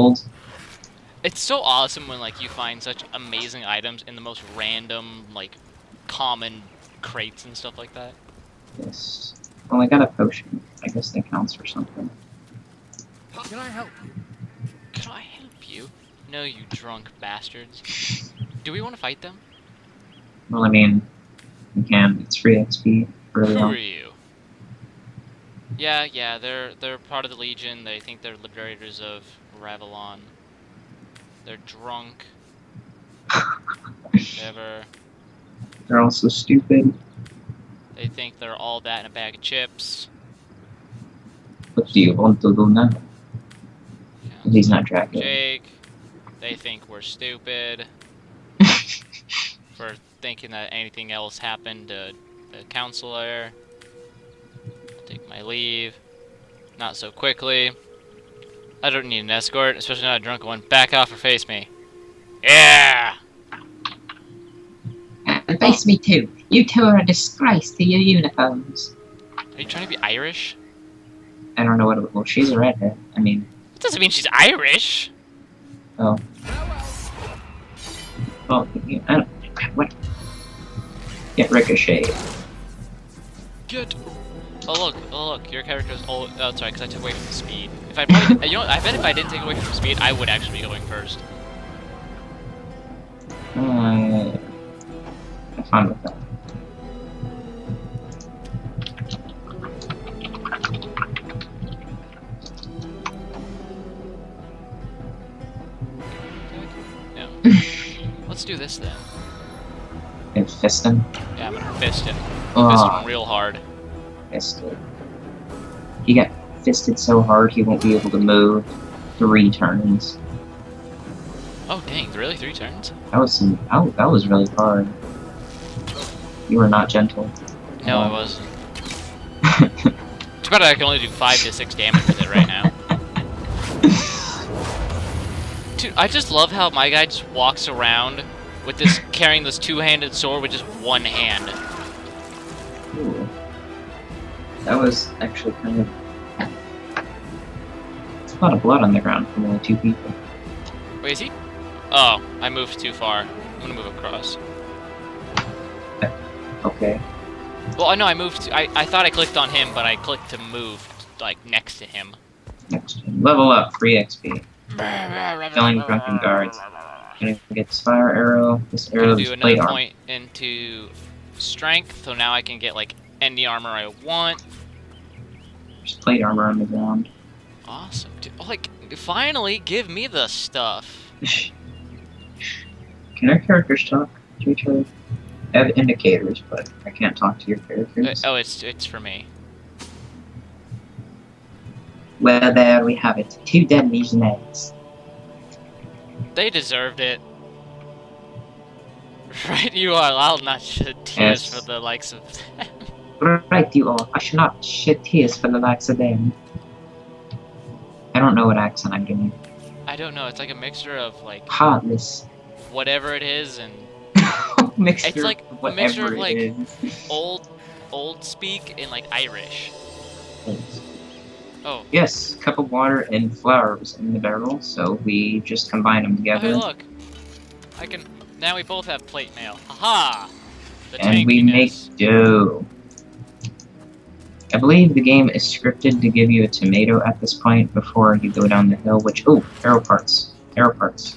gold. It's so awesome when like you find such amazing items in the most random, like, common crates and stuff like that. Yes. Well, I got a potion. I guess that counts for something. Can I help you? Can I help you? No, you drunk bastards. Do we want to fight them? Well, I mean, we can. It's free XP. Really Who well. are you? Yeah, they're part of the Legion. They think they're liberators of Ravelon. They're drunk. Whatever. They're also stupid. They think they're all that in a bag of chips. What do you want to do now? Yeah. He's not Dracula. Jake. They think we're stupid. For thinking that anything else happened to the counselor. I'll take my leave. Not so quickly. I don't need an escort, especially not a drunk one. Back off or face me. Yeah! And face me too. You two are a disgrace to your uniforms. Are you trying to be Irish? I don't know what it, well, she's a redhead. I mean, That doesn't mean she's Irish! oh. Well, I don't, what? Get ricocheted. Good. Oh look, your character's oh sorry, because I took away from speed. If I probably, you know, I bet if I didn't take away from speed, I would actually be going first. I'm fine with that. No. Let's do this then. And fist him. Yeah, I'm gonna fist him. Oh. Fist him real hard. Fisted. He got fisted so hard he won't be able to move 3 turns. Oh dang, really? 3 turns? That was really hard. You were not gentle. No, I wasn't. Too bad I can only do 5 to 6 damage with it right now. Dude, I just love how my guy just walks around with this carrying this 2-handed sword with just 1 hand. Ooh. That was actually kind of... It's a lot of blood on the ground from only 2 people. Wait, is he? Oh, I moved too far. I'm gonna move across. Okay. Well, I know I moved. I thought I clicked on him, but I clicked to move like next to him. Next one. Level up, free XP. Killing drunken guards. Gonna get this fire arrow. This arrow is Do plate another armor. point into strength, so now I can get like any armor I want. There's plate armor on the ground. Awesome, dude. Oh, like, finally, give me the stuff. Can our characters talk to each other? I have indicators, but I can't talk to your characters. Oh, it's for me. Well, there we have it. 2 dead legionnaires. They deserved it. Right, you are. I'll not shed tears Yes. for the likes of them. Right, you all. I should not shed tears for the likes of them. I don't know what accent I'm doing. I don't know. It's like a mixture of like Heartless. whatever it is and Mixture it's like of a mixture of whatever like it is. old speak and like Irish. Oh. Yes, cup of water and flowers in the barrel, so we just combine them Oh, together. hey, look. I can. Now we both have plate mail. Haha! The And we make tankiness. dough. I believe the game is scripted to give you a tomato at this point before you go down the hill, which... Oh, arrow parts. Arrow parts.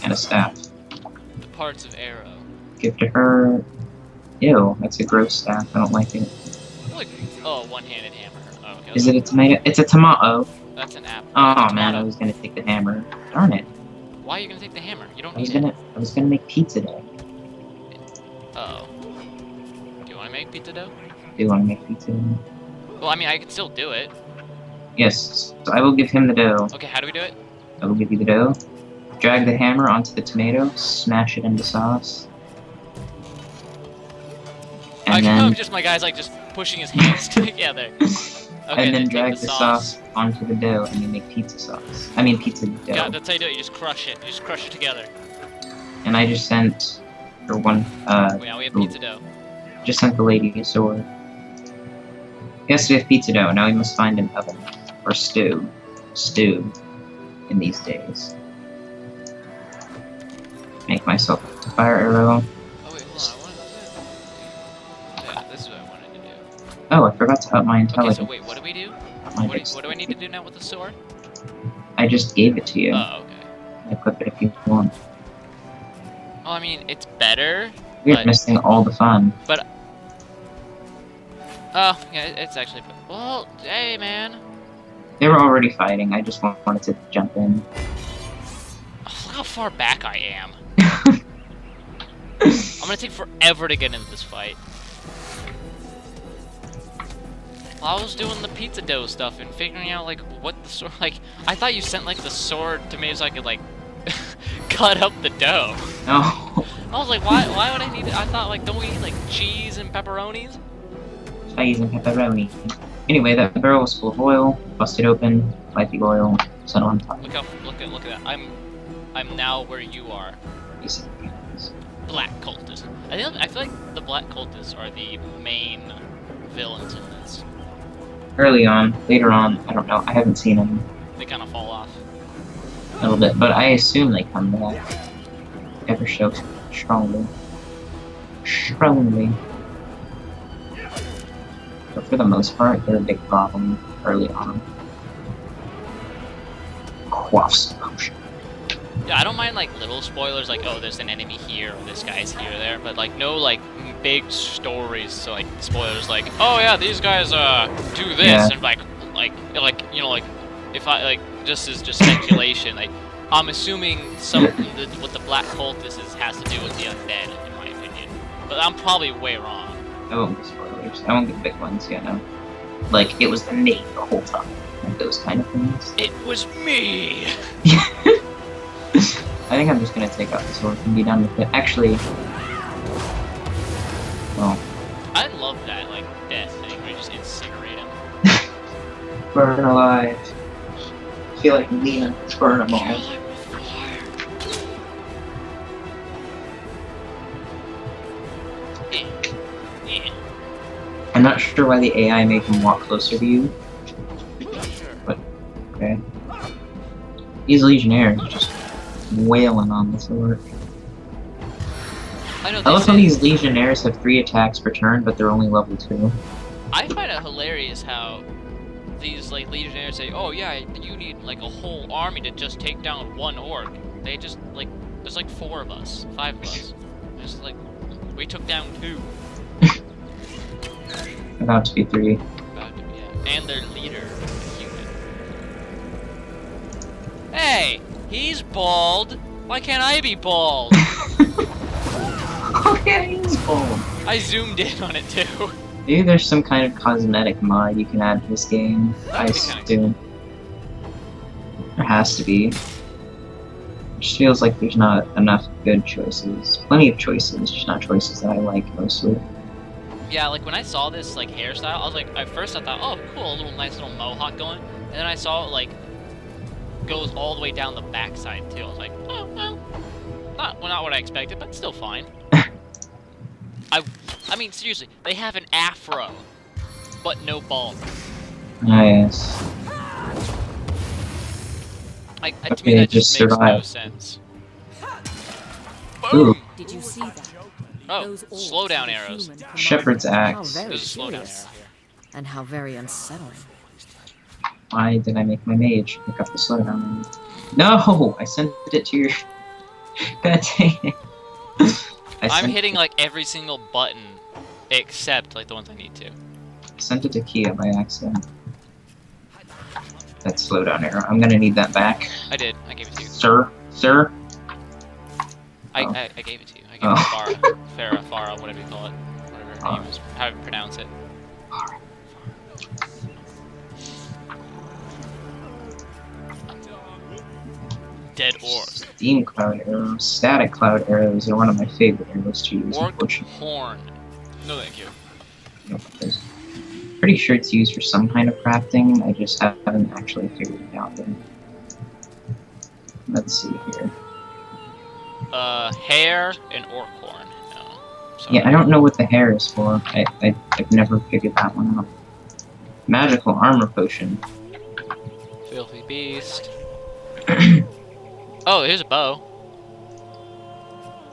And a staff. The parts of arrow. Give to her... Ew, that's a gross staff. I don't like it. Look. Oh, one-handed hammer. Oh, okay. Is it a tomato? It's a tomato. That's an apple. Oh That's a man, I tomato. was gonna take the hammer. Darn it. Why are you gonna take the hammer? You don't I was need it. gonna make pizza dough. Uh oh. Do you want to make pizza dough? Do you want to make pizza dough? Well, I mean, I can still do it. Yes, so I will give him the dough. Okay, how do we do it? I will give you the dough. Drag the hammer onto the tomato, smash it into sauce. I And know, then, just my guy's like just pushing his hands together. Okay, and then take drag the sauce onto the dough and you make pizza sauce. I mean pizza dough. Yeah, that's how you do it. You just crush it. You just crush it together. And I just sent her one, Well, now we have pizza dough. just sent the lady a sword. Yes, we have pizza dough. Now we must find an oven. Or stew. Stew. in these days. Make myself a fire arrow. Oh wait, hold on. I wanted to... Yeah, this is what I wanted to do. Oh, I forgot to up my Okay, intelligence. so wait, what do we do? Up my What do I need to do now with the sword? I just gave it to you. Oh, okay. Equip it if you want. Well, I mean, it's better, You're but... missing all the fun. But... Oh, yeah, it's actually... Well, hey, man. They were already fighting, I just wanted to jump in. Oh, look how far back I am. I'm gonna take forever to get into this fight. While I was doing the pizza dough stuff and figuring out, like, what the sword... Like, I thought you sent, like, the sword to me so I could, like, cut up the dough. No. I was like, why would I need it? I thought, like, don't we eat, like, cheese and pepperonis? Cheese and pepperoni. Anyway, that barrel was full of oil. Bust it open. Light the oil. Set it on top. Look at that. I'm now where you are. Black cultists. I feel like the black cultists are the main villains in this. Early on. Later on, I don't know. I haven't seen them They kind of fall off. a little bit, but I assume they come back. Ever so strongly. Strongly. But for the most part, they're a big problem early on. Quaffs potion. Yeah, I don't mind like little spoilers, like oh, there's an enemy here, or this guy's here, or there, but like no like big stories. So like spoilers, like oh yeah, these guys do this, Yeah. and like you know like if I like just as just speculation, like I'm assuming what the black cultist has to do with the undead, in my opinion, but I'm probably way wrong. I won't give spoilers. I won't give big ones, you know. Like, it was the me the whole time. Like, those kind of things. It was me. I think I'm just gonna take out the sword and be done with it. Actually... Well... I love that, like, death thing where you just incinerate him. Burn alive. I feel like Lena. Burn them all. I'm not sure why the AI made him walk closer to you. But, okay. These Legionnaires are just wailing on the sword. I know. I love how these Legionnaires have 3 attacks per turn, but they're only level 2. I find it hilarious how these like Legionnaires say, "Oh yeah, you need like a whole army to just take down one orc." They just like there's like 4 of us, 5 of us. It's like we took down 2. About to be 3. About to be, yeah. And their leader, a human. Hey, he's bald. Why can't I be bald? Oh yeah, he's bald. I zoomed in on it too. Maybe there's some kind of cosmetic mod you can add to this game. I assume. There has to be. It just feels like there's not enough good choices. Plenty of choices, just not choices that I like mostly. Yeah, like when I saw this like hairstyle, I was like, at first I thought, oh cool, a nice little mohawk going, and then I saw it like goes all the way down the backside too. I was like, oh well, not what I expected, but still fine. I mean seriously, they have an afro, but no bald. Ah yes. Like Okay, to me that just just makes no survive. sense. Ooh. Boom! Did you see that? Oh, Those orcs slowdown were arrows. human from Shepherd's How axe. very There's a slowdown curious. arrow here. And how very unsettling. Why did I make my mage pick up the slowdown? No! I sent it to your... God dang it. I'm hitting like every single button except like the ones I need to. I sent it to Kia by accident. That slowdown arrow. I'm gonna need that back. I did. I gave it to you. Sir? Sir? I gave it to you. I gave it to Farah, Farah, whatever you call it. Whatever her name is. How do you pronounce it? Dead orc. Steam cloud arrows. Static cloud arrows are one of my favorite arrows to use, Orc unfortunately. horn. No thank you. Nope, there's- Pretty sure it's used for some kind of crafting, I just haven't actually figured it out yet. Let's see here. Hair and orc horn. No. Sorry. Yeah, I don't know what the hair is for. I've never figured that one out. Magical armor potion. Filthy beast. Oh, here's a bow.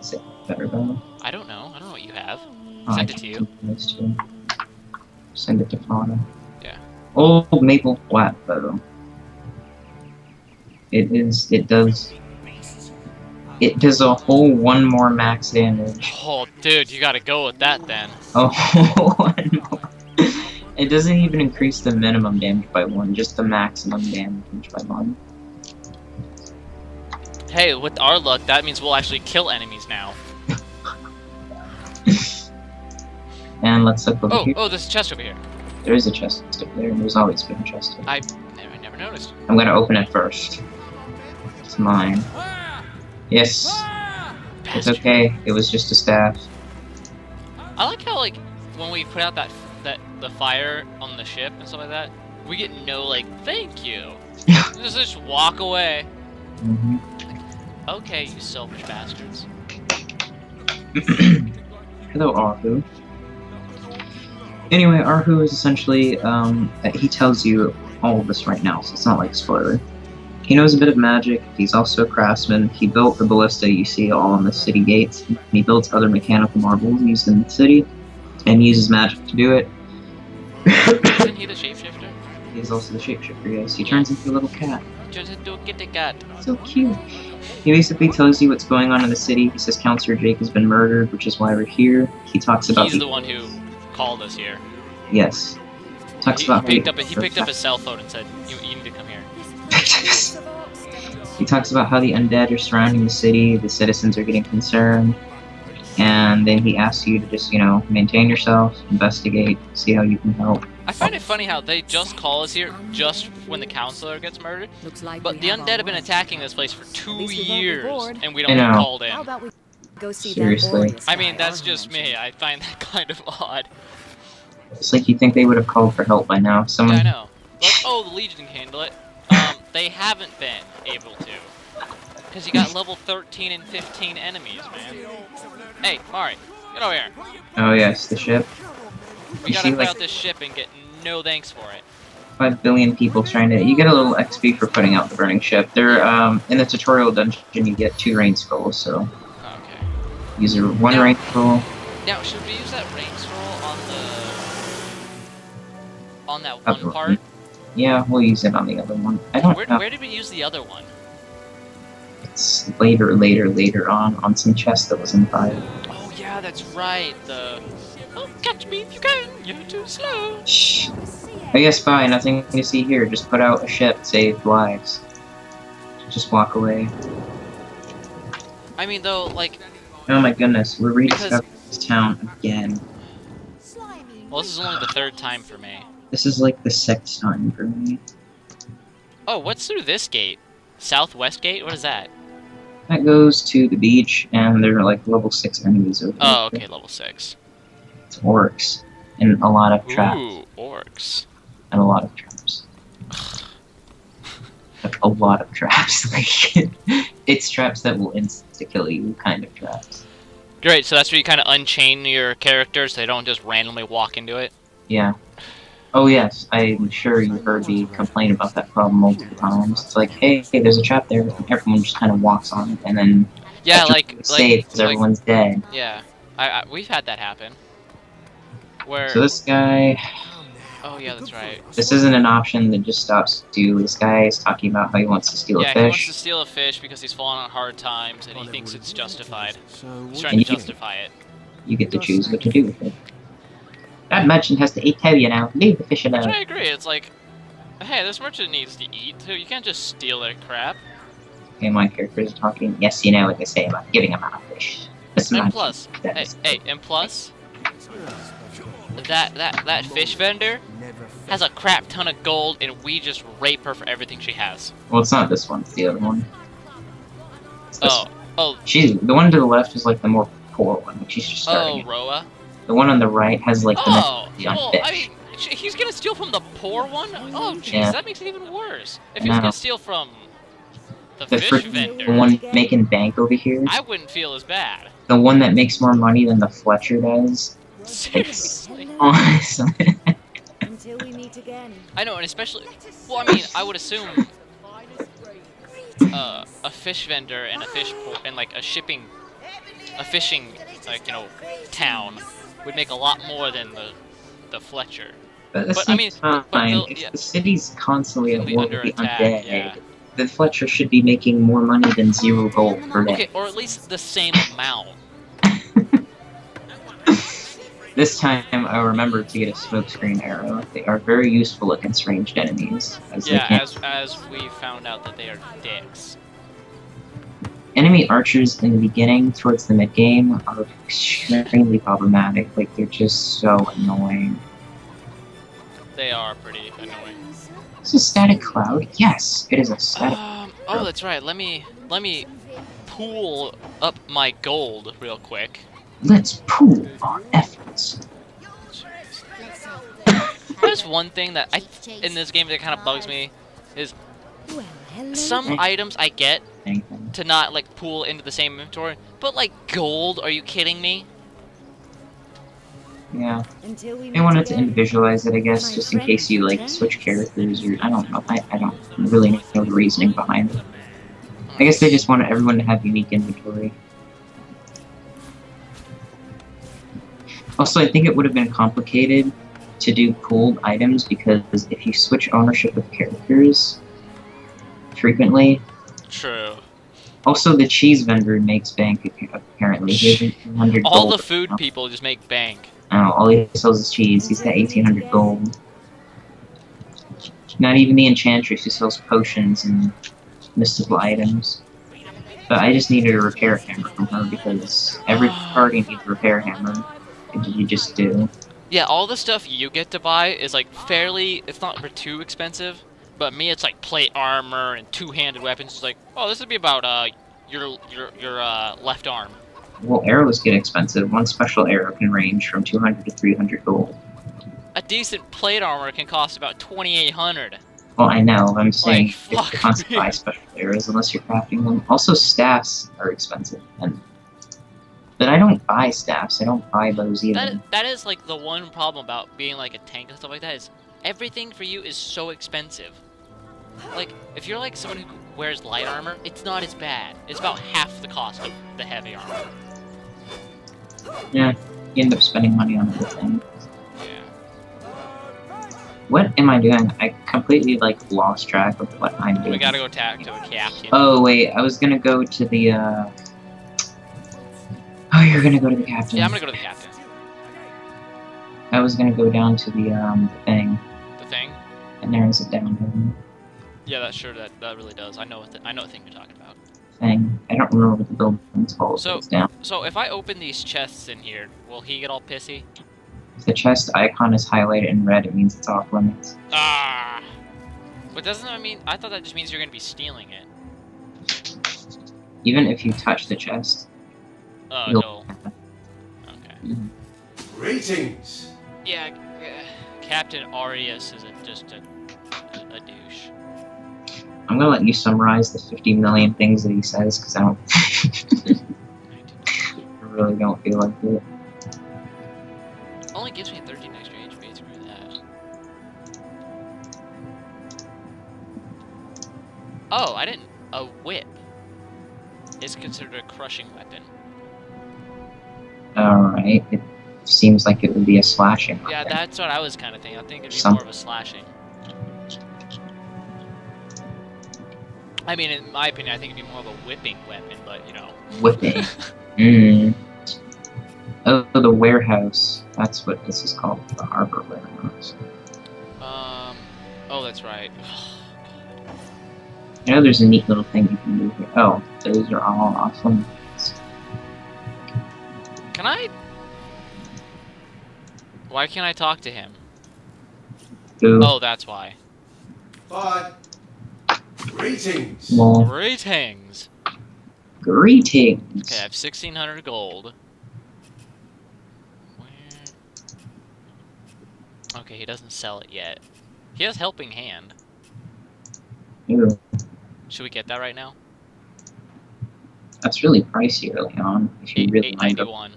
Is it better bow? I don't know. I don't know what you have. Oh, Send I it to you. can do this too. Send it to Fauna. Yeah. Old maple flat bow. It does a whole 1 more max damage. Oh, dude, you gotta go with that then. Oh, 1 more. It doesn't even increase the minimum damage by 1, just the maximum damage by 1. Hey, with our luck, that means we'll actually kill enemies now. And let's look over here. Oh, there's a chest over here. There is a chest up there. There's always been a chest up there. I never noticed. I'm gonna open it first. It's mine. Yes. It's Bastard. okay. It was just a staff. I like how, like, when we put out the fire on the ship and stuff like that, we get no, like, thank you. just walk away. Mm-hmm. Okay, you selfish bastards. Hello, Arhu. Anyway, Arhu is essentially, he tells you all of this right now, so it's not like a spoiler. He knows a bit of magic, he's also a craftsman, he built the ballista you see all on the city gates, and he builds other mechanical marvels used in the city, and uses magic to do it. Isn't he the shapeshifter? He's also the shapeshifter, yes. He turns into a little cat. Turns into a kitty cat. So cute. He basically tells you what's going on in the city. He says Counselor Jake has been murdered, which is why we're here. He talks about He's the one who called us here. Yes. Talks about He picked up his cell phone and said, you need to come here. He talks about how the undead are surrounding the city, the citizens are getting concerned, and then he asks you to just, maintain yourself, investigate, see how you can help. I find it funny how they just call us here just when the counselor gets murdered, Looks like but we the have undead our have been work. attacking this place for 2 At least we won't be years, bored. and we don't I get know. called How in. about we go see Seriously. that glorious I mean, guy that's Arhu just mentioned? me. I find that kind of odd. It's like you think they would have called for help by now. Someone. Yeah, I know. Like, oh, the Legion can handle it. They haven't been able to. Because you got level 13 and 15 enemies, man. Hey, Mari, get over here. Oh yes, the ship. We You gotta see, put like- out this ship and get no thanks for it. 5 billion people trying to. You get a little XP for putting out the burning ship. They're in the tutorial dungeon. You get 2 rain scrolls, so Okay. use your 1 Now- rain scroll. Now, should we use that rain scroll on that Other one part? one. Yeah, we'll use it on the other one. I don't know. Where did we use the other one? It's later on some chest that was in fire. Oh yeah, that's right. Oh, catch me if you can. You're too slow. Shh. I guess fine. Nothing to see here. Just put out a ship, save lives. Just walk away. I mean, though, like, Oh my goodness, we're Because- rediscovering this town again. well, this is only the 3rd time for me. This is like the 6th time for me. Oh, what's through this gate? Southwest gate? What is that? That goes to the beach, and there are like level 6 enemies over Oh, there. okay, level 6. It's orcs. And a lot of traps. Ooh, orcs. And a lot of traps. Like, a lot of traps. Like, it's traps that will insta-kill you kind of traps. Great, so that's where you kind of unchain your characters so they don't just randomly walk into it? Yeah. Oh yes, I'm sure you heard me complain about that problem multiple times. It's like, hey, there's a trap there, and everyone just kind of walks on it, and then Yeah, that like, trap is safe because everyone's dead. yeah. We've had that happen. Where, So this guy, oh yeah, that's right. this isn't an option that just stops you. This guy is talking about how he wants to steal Yeah, a he wants fish. to steal a fish because he's fallen on hard times and he thinks it's justified. So He's what trying to And you- justify it. You get to choose what to do with it. That merchant has to tell you now. Leave the fish Which alone. I agree, it's like, hey, this merchant needs to eat too. You can't just steal their crap. Okay, my characters are talking. Yes, you know what they say about giving him out of fish. This And merchant plus, does. and plus, that fish vendor has a crap ton of gold and we just rape her for everything she has. Well, it's not this one. It's the other one. It's this Oh, one. oh, The one to the left is like the more poor one. Like she's just starting. oh, it. Roa. The one on the right has like the Oh, message on well, fish. I mean, he's gonna steal from the poor one? Oh, jeez, Yeah. that makes it even worse. If I he was know. gonna steal from the the fish the vendor, one making bank over here. I wouldn't feel as bad. The one that makes more money than the Fletcher does. Seriously. Honestly. Until we meet again. I know, and especially, well, I mean, I would assume a fish vendor and a fish port and like a fishing like town would make a lot more than the Fletcher. But at the But, I same mean, time, if if the city's constantly at Constantly war under with the attack, undead, yeah. the Fletcher should be making more money than 0 gold per day. Okay, or at least the same amount. This time, I remembered to get a smokescreen arrow. They are very useful against ranged enemies, as they Yeah, can't. as we found out that they are dicks. Enemy archers in the beginning, towards the mid game, are extremely problematic. Like they're just so annoying. They are pretty annoying. Is this a static cloud? Yes, it is a static. Oh, that's right. Let me pool up my gold real quick. Let's pool our efforts. There's one thing that in this game that kind of bugs me is some items I get Anything. to not like pool into the same inventory, but like gold, are you kidding me? Yeah. I wanted to individualize it, I guess, just in case you like switch characters or I don't know. I don't really know the reasoning behind it. I guess they just wanted everyone to have unique inventory. Also, I think it would have been complicated to do pooled items because if you switch ownership of characters frequently. True. Also, the cheese vendor makes bank apparently. He has 1,800 gold. All the food people just make bank. Oh, all he sells is cheese. He's got 1,800 gold. Not even the enchantress who sells potions and mystical items. But I just needed a repair hammer from her because every party needs a repair hammer. You just do. Yeah, all the stuff you get to buy is like fairly, it's not too expensive, but me it's like plate armor and two-handed weapons. It's like, oh, this would be about your left arm. Well, arrows get expensive. One special arrow can range from 200 to 300 gold. A decent plate armor can cost about 2,800. Well, I know. I'm saying Like, you fuck can't me. buy special arrows unless you're crafting them. Also, staffs are expensive, but I don't buy staffs. I don't buy those either. That is like the one problem about being like a tank and stuff like that is everything for you is so expensive. Like, if you're like someone who wears light armor, it's not as bad. It's about half the cost of the heavy armor. Yeah, you end up spending money on everything. Yeah. What am I doing? I completely like lost track of what I'm doing. We gotta go talk to a captain. Oh wait, I was gonna go to the Oh, you're gonna go to the captain. Yeah, I'm gonna go to the captain. I was gonna go down to the thing, The thing? and there is a down here. Yeah, that's sure. That really does. I know what thing you're talking about. Thing. I don't remember what the building's called. So- It's down. So if I open these chests in here, will he get all pissy? If the chest icon is highlighted in red, it means it's off limits. Ah. But doesn't that mean? I thought that just means you're gonna be stealing it. Even if you touch the chest, Oh you'll. no. Okay. Greetings. Yeah, Captain Arius is just a douche. I'm gonna let you summarize the 50 million things that he says, because I don't. I really don't feel like it. Only gives me 13 extra HP. Screw that. Oh, I didn't. A whip is considered a crushing weapon. Alright, it seems like it would be a slashing. Yeah, weapon. that's what I was kind of thinking. I think it'd be Some- more of a slashing. I mean, in my opinion, I think it'd be more of a whipping weapon, but you know. Whipping. Mmm. Oh, the warehouse. That's what this is called. The harbor warehouse. Oh, that's right. I know there's a neat little thing you can do here. Oh, those are all off limits. Can I? Why can't I talk to him? Ooh. Oh, that's why. Bye. Greetings. Well, Greetings. greetings. Okay, I have 1,600 gold. Where? Okay, he doesn't sell it yet. He has helping hand. Ooh, Should we get that right now? that's really pricey early on. If you really lined up. 891.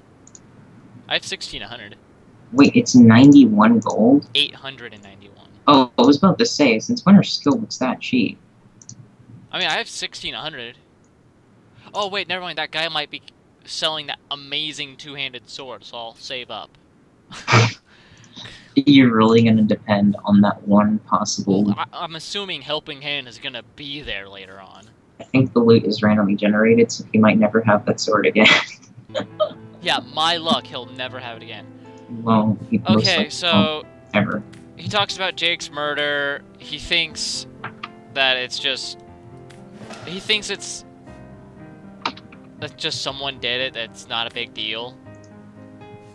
I have 1,600. Wait, it's 91 gold? 891. Oh, I was about to say, since when are skill books that cheap? I mean, I have 1,600. Oh, wait, never mind. That guy might be selling that amazing two-handed sword, so I'll save up. You're really gonna depend on that one possible. Well, I'm assuming Helping Hand is gonna be there later on. I think the loot is randomly generated, so he might never have that sword again. Yeah, my luck, he'll never have it again. Well, he most Okay, likely so won't ever. he talks about Jake's murder. He thinks that it's just... He thinks it's... that just someone did it, that's not a big deal.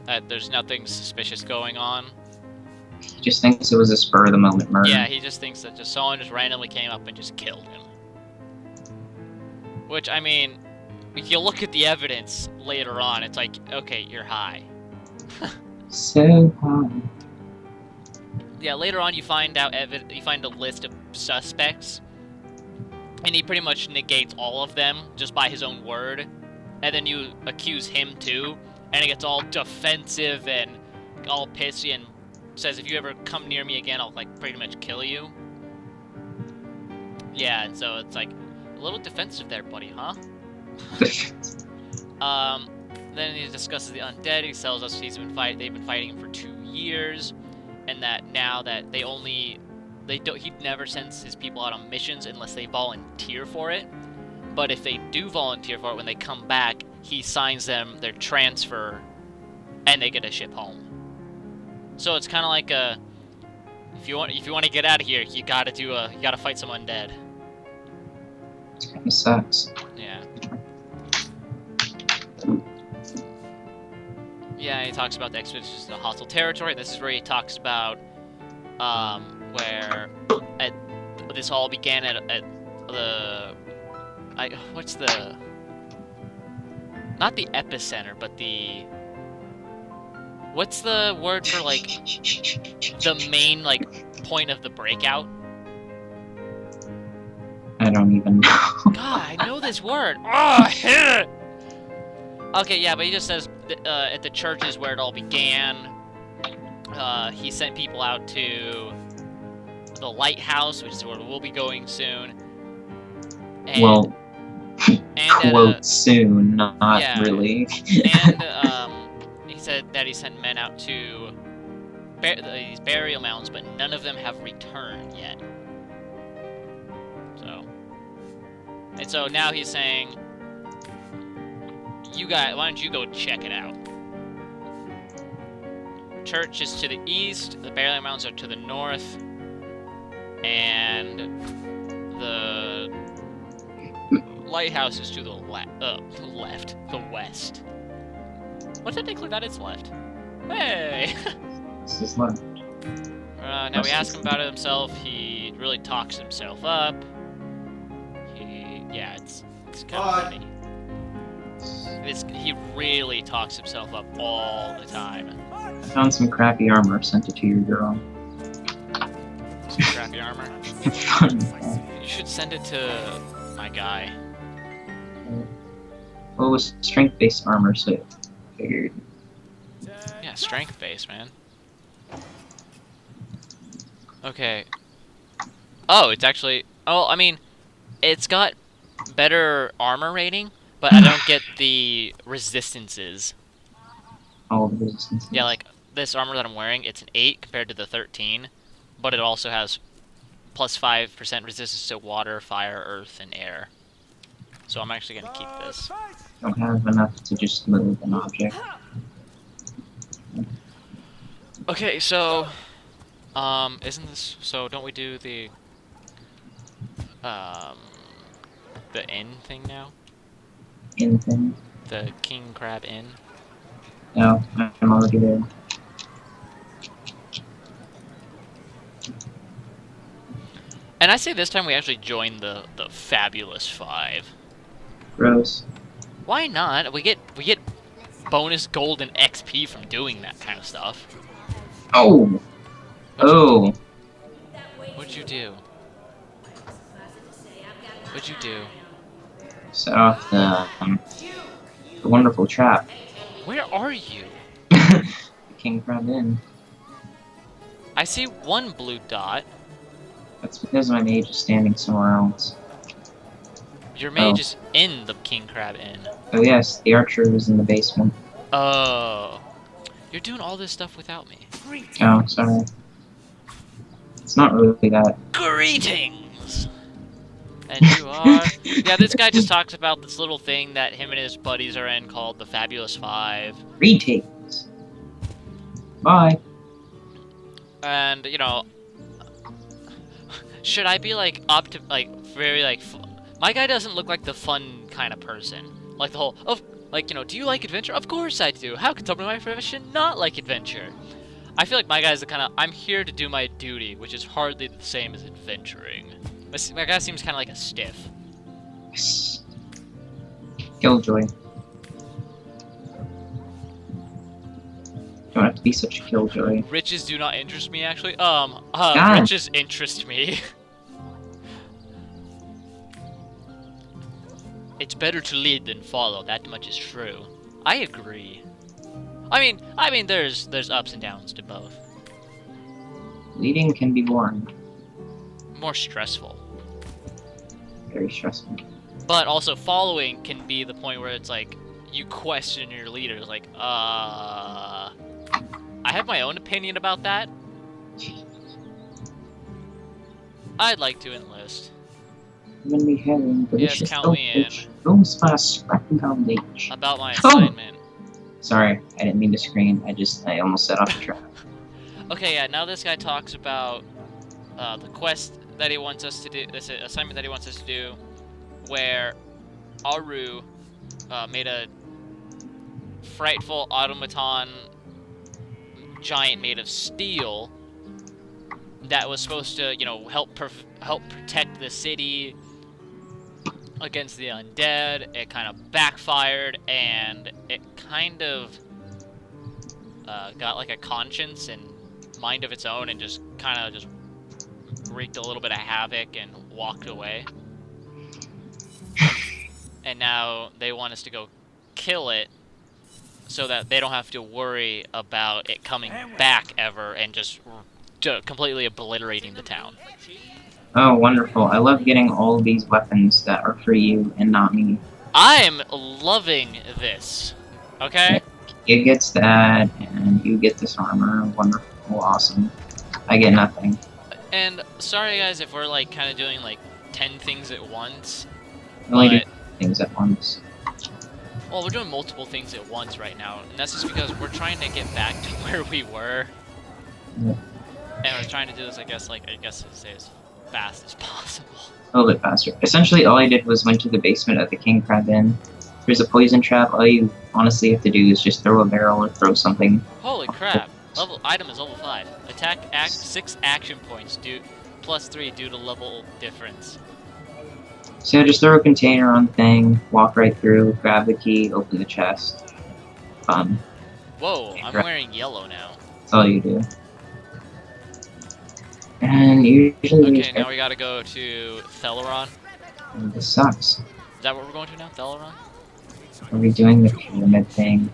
That there's nothing suspicious going on. He just thinks it was a spur-of-the-moment murder. Yeah, he just thinks that just someone just randomly came up and just killed him. Which, I mean, if you look at the evidence later on, it's like, okay, you're high. So high. Yeah, later on you find out you find a list of suspects, and he pretty much negates all of them just by his own word, and then you accuse him too, and he gets all defensive and all pissy and says, if you ever come near me again, I'll, like, pretty much kill you. Yeah, and so it's like, a little defensive there, buddy, huh? Then he discusses the undead. He tells us they've been fighting for 2 years, and that now that he never sends his people out on missions unless they volunteer for it. But if they do volunteer for it, when they come back, he signs them their transfer, and they get a ship home. So it's kind of like a, if you want to get out of here, you gotta fight some undead. It kind of sucks. Yeah. Yeah, he talks about the expeditions to hostile territory. This is where he talks about where this all began at the what's the, not the epicenter, but the, what's the word for, like, the main, like, point of the breakout? I don't even know. God, I know this word. Oh, I hate it. Okay, yeah, but he just says at the church is where it all began. He sent people out to the lighthouse, which is where we'll be going soon. And, well, and quote soon, not yeah, really. And he said that he sent men out to these burial mounds, but none of them have returned yet. And so now he's saying, you guys, why don't you go check it out? Church is to the east, the burial mounds are to the north, and the lighthouse is to the west. What technically that is left? Hey! This is left. Now we ask him about it himself. He really talks himself up. Yeah, it's kind of funny. He really talks himself up all the time. I found some crappy armor, sent it to your girl. Some crappy armor? Fun. You should send it to my guy. Well, it was strength-based armor, so I figured. Yeah, strength-based, man. Okay. Oh, it's actually... Oh, I mean, it's got better armor rating, but I don't get the resistances. All the resistances. Yeah, like, this armor that I'm wearing, it's an 8 compared to the 13, but it also has plus 5% resistance to water, fire, earth, and air. So I'm actually going to keep this. Don't have enough to just move an object. Okay, so... isn't this... So, don't we do the inn thing now? Inn thing? The King Crab Inn? No, I'm already there. And I say this time we actually joined the Fabulous Five. Gross. Why not? We get bonus gold and XP from doing that kind of stuff. Oh! Oh! What'd you do? What'd you do? Set off the wonderful trap. Where are you? The King Crab Inn. I see one blue dot. That's because my mage is standing somewhere else. Your mage is in the king crab inn. Oh yes, the archer is in the basement. Oh. You're doing all this stuff without me. Oh, sorry. It's not really that. Greetings! And you are... Yeah, this guy just talks about this little thing that him and his buddies are in called the Fabulous Five. Greetings. Bye. And, you know... Should I be, like, very, like... My guy doesn't look like the fun kind of person. Like, the whole... Like, you know, do you like adventure? Of course I do. How could someone in my profession not like adventure? I feel like my guy's the kind of... I'm here to do my duty, which is hardly the same as adventuring. My guy seems kind of like a stiff. Yes. Killjoy. Don't have to be such a killjoy. Riches do not interest me, actually. God. Riches interest me. It's better to lead than follow. That much is true. I agree. I mean, there's ups and downs to both. Leading can be boring. More stressful. Very stressful. But also following can be the point where it's like you question your leaders, like, I have my own opinion about that. I'd like to enlist. When we having delicious count me in. Don't spice scrapping down leech. About my assignment. Sorry, I didn't mean to scream. I almost set off the trap. Okay, yeah, now this guy talks about the quest that he wants us to do, this assignment that he wants us to do, where Aru made a frightful automaton giant made of steel that was supposed to, you know, help protect the city against the undead. It kind of backfired, and it kind of got like a conscience and mind of its own, and just kind of just wreaked a little bit of havoc and walked away. And now they want us to go kill it so that they don't have to worry about it coming back ever and just completely obliterating the town. Oh, wonderful. I love getting all these weapons that are for you and not me. I'm loving this. Okay? It gets that, and you get this armor. Wonderful, awesome. I get nothing. And sorry guys if we're like kind of doing like 10 things at once. I only do things at once. Well, we're doing multiple things at once right now, and that's just because we're trying to get back to where we were. Yeah. And we're trying to do this, I guess to say as fast as possible. A little bit faster. Essentially, all I did was went to the basement of the King Crab Inn. There's a poison trap. All you honestly have to do is just throw a barrel or throw something. Holy crap! Item is level 5. Attack 6 action points +3 due to level difference. So yeah, just throw a container on the thing, walk right through, grab the key, open the chest. Fun. Whoa! I'm wearing yellow now. That's all you do. And usually Okay, now we gotta go to Theleron. This sucks. Is that what we're going to now? Theleron? Are we doing the pyramid thing?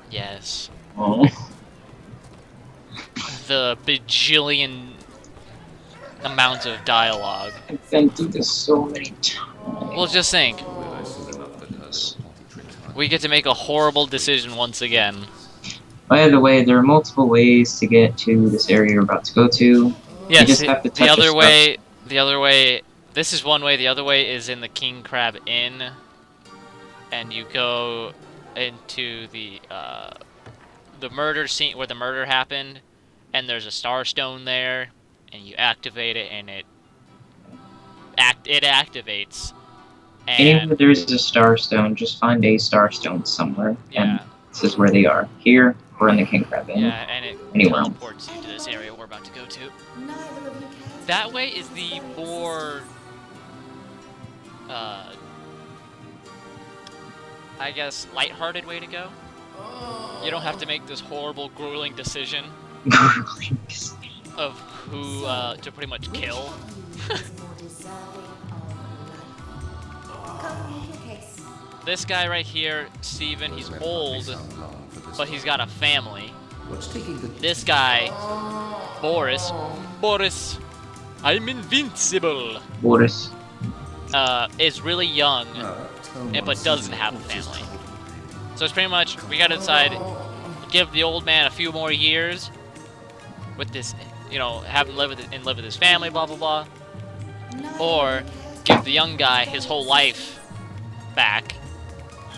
Yes. Oh. The bajillion amounts of dialogue. I've been through this so many times. Well, just think. We get to make a horrible decision once again. By the way, there are multiple ways to get to this area you're about to go to. Yes, you just have to touch the other stuff. way, this is one way, the other way is in the King Crab Inn. And you go into the murder scene where the murder happened, and there's a star stone there, and you activate it, and it activates. And Anywhere there's a star stone, just find a star stone somewhere. yeah, And this is where they are. Here, or in the King Crab Inn. yeah, and it Anywhere. teleports you to this area we're about to go to. That way is the more, I guess, lighthearted way to go. You don't have to make this horrible, grueling decision of who to pretty much kill. This guy right here, Steven, he's old, but he's got a family. This guy, Boris, I'm invincible. Boris. is really young, but doesn't have a family. So it's pretty much, we gotta decide, give the old man a few more years with this, you know, have him live with his family, blah blah blah, or give the young guy his whole life back,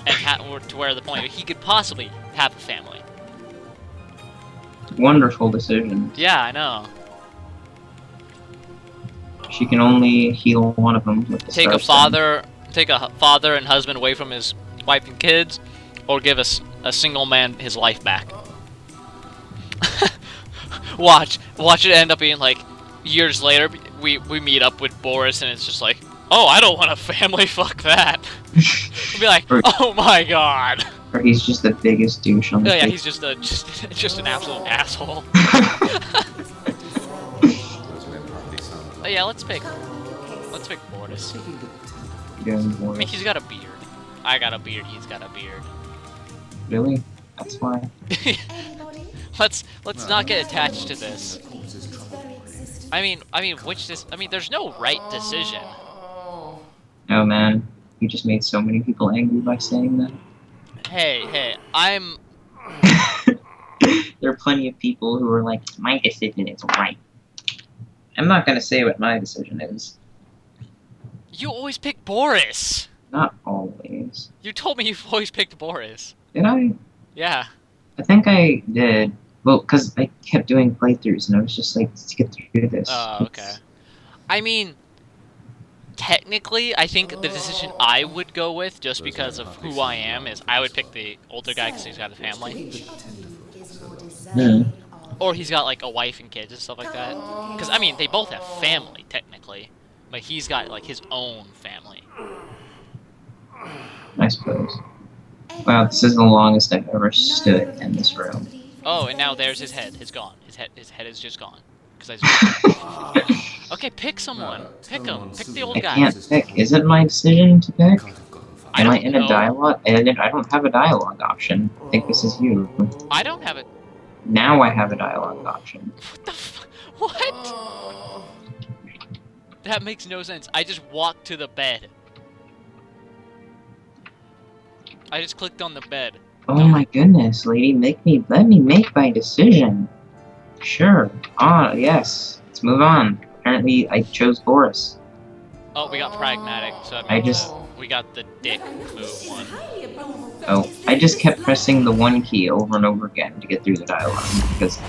and or to where the point where he could possibly have a family. Wonderful decision. Yeah, I know. She can only heal one of them with the Take a father and husband away from his wife and kids, or give us a single man his life back. Watch it end up being like years later. We meet up with Boris, and it's just like, oh, I don't want a family. Fuck that. We'll be like, oh my god. Or he's just the biggest douche on the Yeah, face. he's just an absolute asshole. Oh yeah, let's pick Boris. Yeah, I mean, he's got a beard. I got a beard. He's got a beard. really? That's why. Let's not get attached to this. I mean, there's no right decision. Oh man, you just made so many people angry by saying that. Hey, There are plenty of people who are like, my decision is right. I'm not gonna say what my decision is. you always pick Boris. Not always. You told me you've always picked Boris. Did I? Yeah. I think I did. Well, because I kept doing playthroughs, and I was just like, let's get through this. Oh, okay. I mean, technically, I think the decision I would go with, just because of who I am, is I would pick the older guy because he's got a family. Hmm. Or he's got, like, a wife and kids and stuff like that. Because, I mean, they both have family, technically. But he's got, like, his own family. I suppose. Wow, this is the longest I've ever stood in this room. Oh, and now there's his head. It's gone. His head is just gone. Because I Okay, pick someone. Pick him. Pick the old I guy. can't pick. Is it my decision to pick? Am I don't in a know. dialogue? I don't have a dialogue option. I think this is you. I don't have it. Now I have a dialogue option. What the What? That makes no sense. I just walked to the bed. I just clicked on the bed. Oh my goodness, lady, let me make my decision. Sure. Ah, yes. Let's move on. Apparently, I chose Boris. Oh, we got pragmatic, so that I means, just- we got the dick move one. Oh, I just kept pressing the one key over and over again to get through the dialogue, because